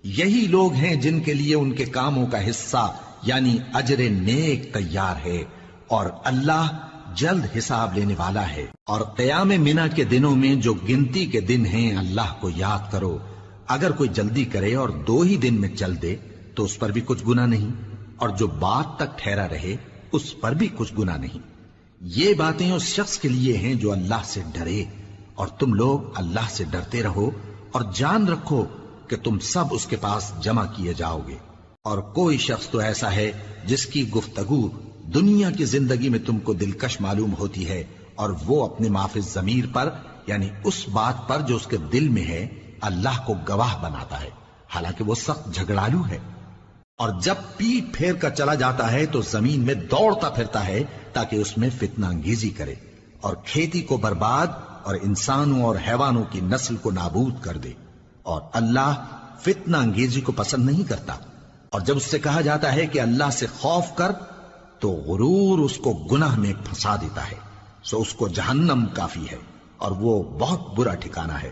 یہی لوگ ہیں جن کے لیے ان کے کاموں کا حصہ یعنی اجر نیک تیار ہے، اور اللہ جلد حساب لینے والا ہے۔ اور قیام منی کے دنوں میں جو گنتی کے دن ہیں اللہ کو یاد کرو۔ اگر کوئی جلدی کرے اور 2 ہی دن میں چل دے تو اس پر بھی کچھ گناہ نہیں، اور جو بات تک ٹھہرا رہے اس پر بھی کچھ گناہ نہیں۔ یہ باتیں اس شخص کے لیے ہیں جو اللہ سے ڈرے، اور تم لوگ اللہ سے ڈرتے رہو اور جان رکھو کہ تم سب اس کے پاس جمع کیے جاؤ گے۔ اور کوئی شخص تو ایسا ہے جس کی گفتگو دنیا کی زندگی میں تم کو دلکش معلوم ہوتی ہے، اور وہ اپنے معافی ضمیر پر یعنی اس بات پر جو اس کے دل میں ہے اللہ کو گواہ بناتا ہے، حالانکہ وہ سخت جھگڑالو ہے۔ اور جب پیٹ پھیر کر چلا جاتا ہے تو زمین میں دوڑتا پھرتا ہے تاکہ اس میں فتنہ انگیزی کرے اور کھیتی کو برباد اور انسانوں اور حیوانوں کی نسل کو نابود کر دے، اور اللہ فتنہ انگیزی کو پسند نہیں کرتا۔ اور جب اس سے کہا جاتا ہے کہ اللہ سے خوف کر تو غرور اس کو گناہ میں پھنسا دیتا ہے، سو اس کو جہنم کافی ہے اور وہ بہت برا ٹھکانہ ہے۔